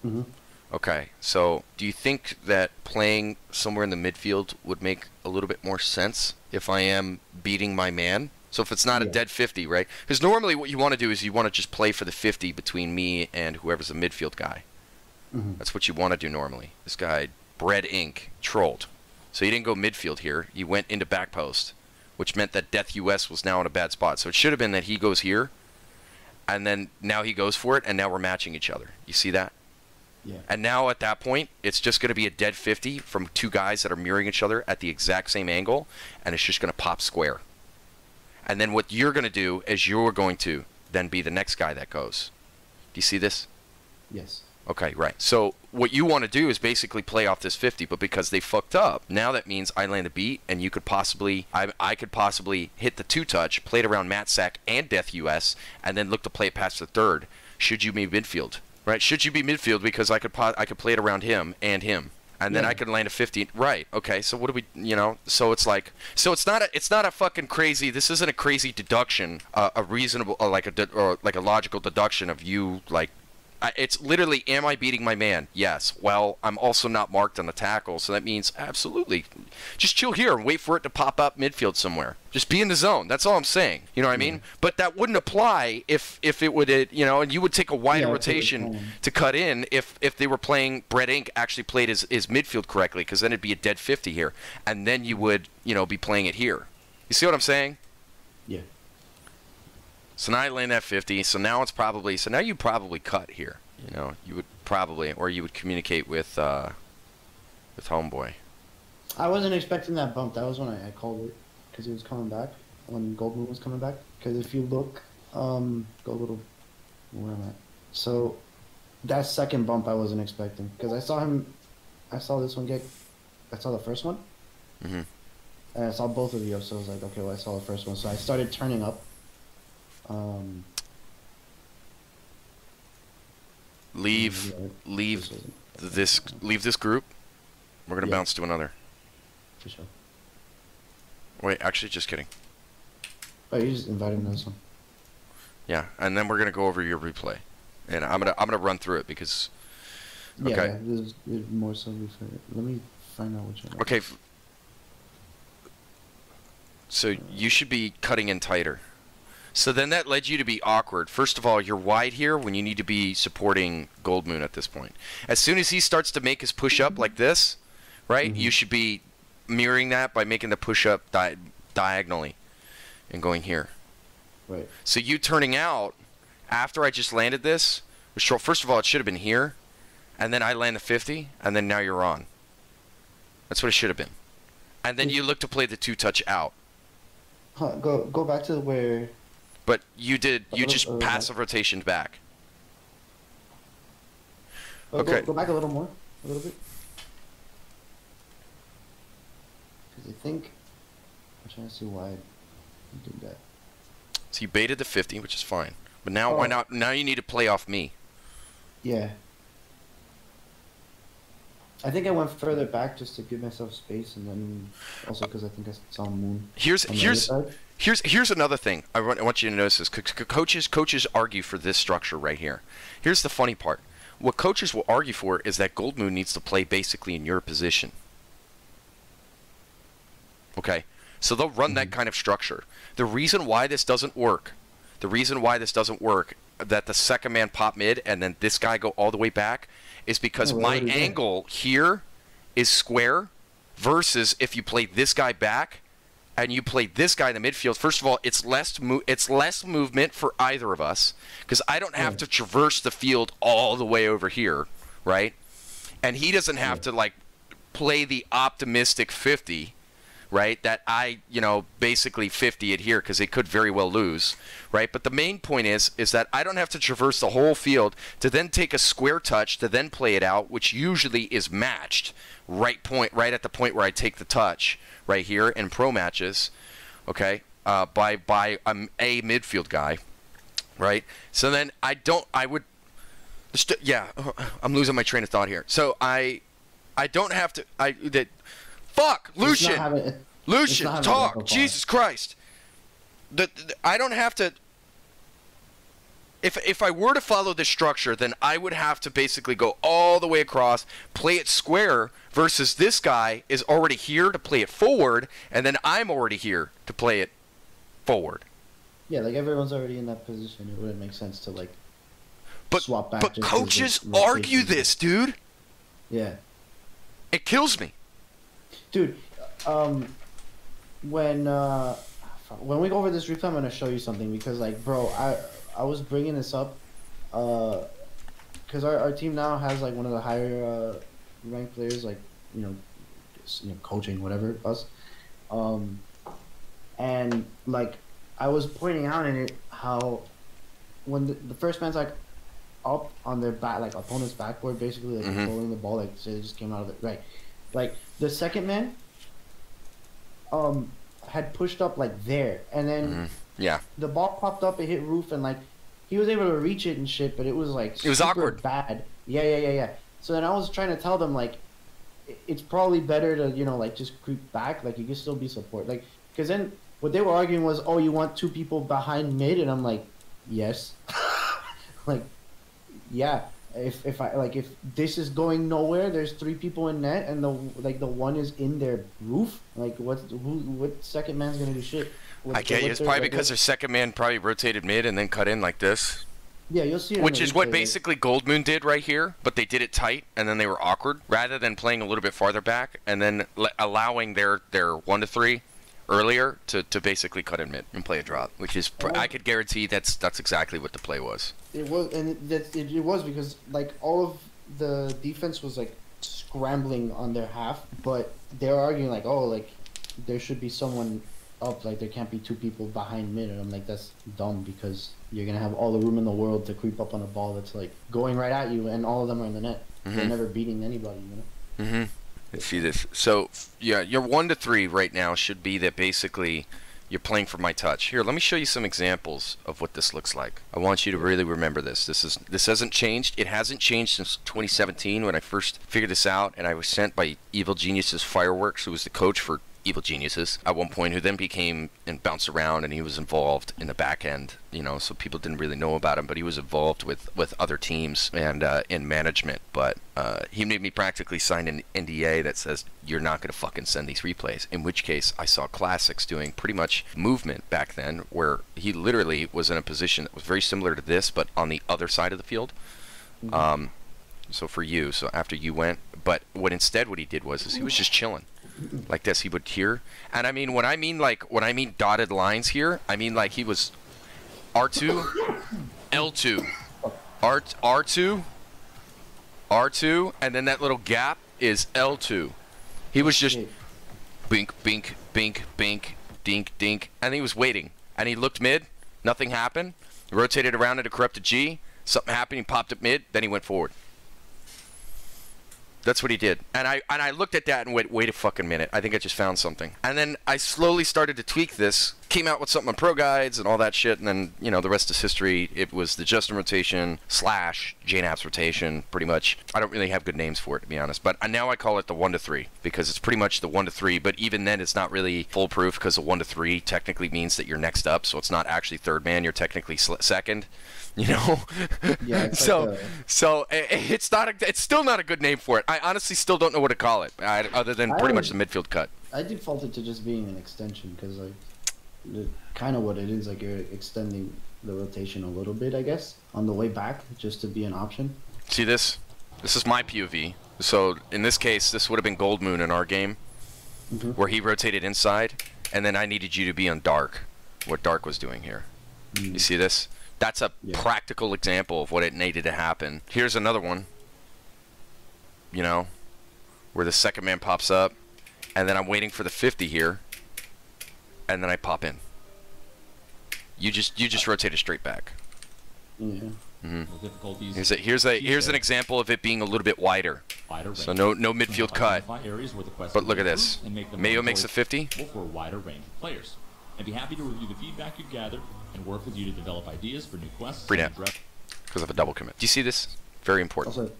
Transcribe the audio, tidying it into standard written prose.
Mm-hmm. Okay, so do you think that playing somewhere in the midfield would make a little bit more sense if I am beating my man? So if it's not a Yeah. dead 50, right? Because normally what you want to do is you want to just play for the 50 between me and whoever's the midfield guy. Mm-hmm. That's what you want to do normally. This guy, Bread Inc., trolled. So he didn't go midfield here. He went into back post, which meant that Death US was now in a bad spot. So it should have been that he goes here, and then now he goes for it, and now we're matching each other. You see that? Yeah. And now at that point, it's just going to be a dead 50 from two guys that are mirroring each other at the exact same angle, and it's just going to pop square. And then what you're going to do is you're going to then be the next guy that goes. Do you see this? Yes. Okay, right. So what you want to do is basically play off this 50, but because they fucked up, now that means I land a beat, and you could possibly, I could possibly hit the two-touch, play it around Matt Sack and Death US, and then look to play it past the third, should you be midfield. Right? Should you be midfield, because I could play it around him, and then I could land a 50. Right? Okay. So what do we? So it's like, so it's not a fucking crazy. This isn't a crazy deduction. A reasonable, or like a logical deduction of you like. It's literally, am I beating my man? Yes. Well, I'm also not marked on the tackle, so that means absolutely. Just chill here and wait for it to pop up midfield somewhere. Just be in the zone. That's all I'm saying. You know what I mean? But that wouldn't apply if it would, and you would take a wider rotation to cut in if they were playing, Bread Inc. actually played his midfield correctly, because then it'd be a dead 50 here. And then you would, be playing it here. You see what I'm saying? Yeah. So now I land that 50. So now it's probably, so now you probably cut here. You would probably, or you would communicate with Homeboy. I wasn't expecting that bump. That was when I called it, because he was coming back, when Goldmoon was coming back. Because if you look, go a little where I'm at. So that second bump I wasn't expecting, because I saw this one I saw the first one. Mm-hmm. And I saw both of you, so I was like, okay, well, I saw the first one. So I started turning up. Leave this group. We're gonna bounce to another. For sure. Wait, actually, just kidding. Oh, you just invited me this one. Yeah, and then we're gonna go over your replay, and I'm gonna run through it because. Okay. Yeah, there's more so before. Let me find out which one. Okay. So you should be cutting in tighter. So then that led you to be awkward. First of all, you're wide here when you need to be supporting Goldmoon at this point. As soon as he starts to make his push-up like this, right, Mm-hmm. you should be mirroring that by making the push-up diagonally and going here. Right. So you turning out after I just landed this, first of all, it should have been here, and then I land the 50, and then now you're on. That's what it should have been. And then you look to play the two-touch out. Huh, go back to where... But you just passive rotationed back. Okay. Go back a little more, a little bit. Because I think I'm trying to see why you did that. So you baited the 50, which is fine. But now why not? Now you need to play off me. Yeah. I think I went further back just to give myself space, and then also because I think I saw Moon. Here's another thing. I want you to notice this. Coaches argue for this structure right here. Here's the funny part. What coaches will argue for is that Goldmoon needs to play basically in your position. Okay? So they'll run that kind of structure. The reason why this doesn't work, that the second man pop mid and then this guy go all the way back, is because my angle here is square versus if you play this guy back and you play this guy in the midfield. First of all, it's less movement for either of us because I don't have to traverse the field all the way over here, right? And he doesn't have to like play the optimistic 50, right? That I, basically 50 it here because it could very well lose, right? But the main point is that I don't have to traverse the whole field to then take a square touch to then play it out, which usually is matched right at the point where I take the touch right here in pro matches, okay, by a midfield guy, right? So then I'm losing my train of thought here. So I don't have to, fuck, Lucian, talk, Jesus Christ. I don't have to, If I were to follow this structure, then I would have to basically go all the way across, play it square, versus this guy is already here to play it forward, and then I'm already here to play it forward. Yeah, like everyone's already in that position. It wouldn't make sense to like swap back. But coaches argue this, dude. Yeah. It kills me. Dude, when we go over this replay, I'm gonna show you something because, like, bro, I was bringing this up, because our team now has like one of the higher ranked players, like coaching whatever us, and like I was pointing out in it how when the first man's like up on their back, like opponent's backboard, basically like controlling the ball, like say it just came out of it, right? Like the second man, had pushed up like there, and then yeah, the ball popped up, it hit roof, and like he was able to reach it and shit, but it was like it was awkward, bad. Yeah. So then I was trying to tell them like it's probably better to like just creep back, like you can still be support, like because then what they were arguing was, oh, you want two people behind mid, and I'm like, yes, like yeah. If this is going nowhere, there's three people in net, and the one is in their roof. Like what second man's gonna do shit? I get you. It's probably because their second man probably rotated mid and then cut in like this. Yeah, you'll see it. Which is what basically Gold Moon did right here, but they did it tight and then they were awkward rather than playing a little bit farther back and then allowing their 1-3 earlier to basically cut in mid and play a drop, which is I could guarantee that's exactly what the play was. It was, and it was because like all of the defense was like scrambling on their half, but they're arguing like, oh, like there should be someone up, like there can't be two people behind mid, and I'm like, that's dumb because you're gonna have all the room in the world to creep up on a ball that's like going right at you, and all of them are in the net. They're never beating anybody, Let's see this. So yeah, your 1-3 right now should be that basically you're playing for my touch. Here, let me show you some examples of what this looks like. I want you to really remember this. This hasn't changed. It hasn't changed since 2017 when I first figured this out, and I was sent by Evil Geniuses Fireworks, who was the coach for Evil Geniuses at one point, who then became and bounced around, and he was involved in the back end, so people didn't really know about him, but he was involved with other teams and in management. But he made me practically sign an NDA that says you're not going to fucking send these replays, in which case I saw Classics doing pretty much movement back then where he literally was in a position that was very similar to this but on the other side of the field. So for you, so after you went, but what he did was he was just chilling like this. He would hear, and I mean when I mean dotted lines here, I mean like he was R2 L2 R2 R2, and then that little gap is L2. He was just bink bink bink bink dink dink, and he was waiting, and he looked mid, nothing happened, rotated around into corrupted G, something happened, he popped up mid, then he went forward. That's what he did. And I looked at that and went, wait a fucking minute. I think I just found something. And then I slowly started to tweak this, came out with something on Pro Guides and all that shit, and then, the rest is history. It was the Justin rotation / JNAP's rotation, pretty much. I don't really have good names for it, to be honest. But now I call it the 1-3 because it's pretty much the 1-3. But even then, it's not really foolproof because the 1-3 technically means that you're next up. So it's not actually third man. You're technically second. Yeah. So it's still not a good name for it. I honestly still don't know what to call it, other than pretty much the midfield cut. I defaulted to just being an extension because like kind of what it is, like you're extending the rotation a little bit, I guess, on the way back just to be an option. See this? This is my POV. So in this case, this would have been Gold Moon in our game, where he rotated inside, and then I needed you to be on Dark. What Dark was doing here. You see this? That's a practical example of what it needed to happen. Here's another one, where the second man pops up, and then I'm waiting for the 50 here, and then I pop in. You just rotate it straight back. Yeah. Here's an example of it being a little bit wider. So no midfield cut. But look at this. Mayo makes a 50. For a wider range of players. I'd be happy to review the feedback you've gathered and work with you to develop ideas for new quests. Free net. Because of a double commit. Do you see this? Very important. Also,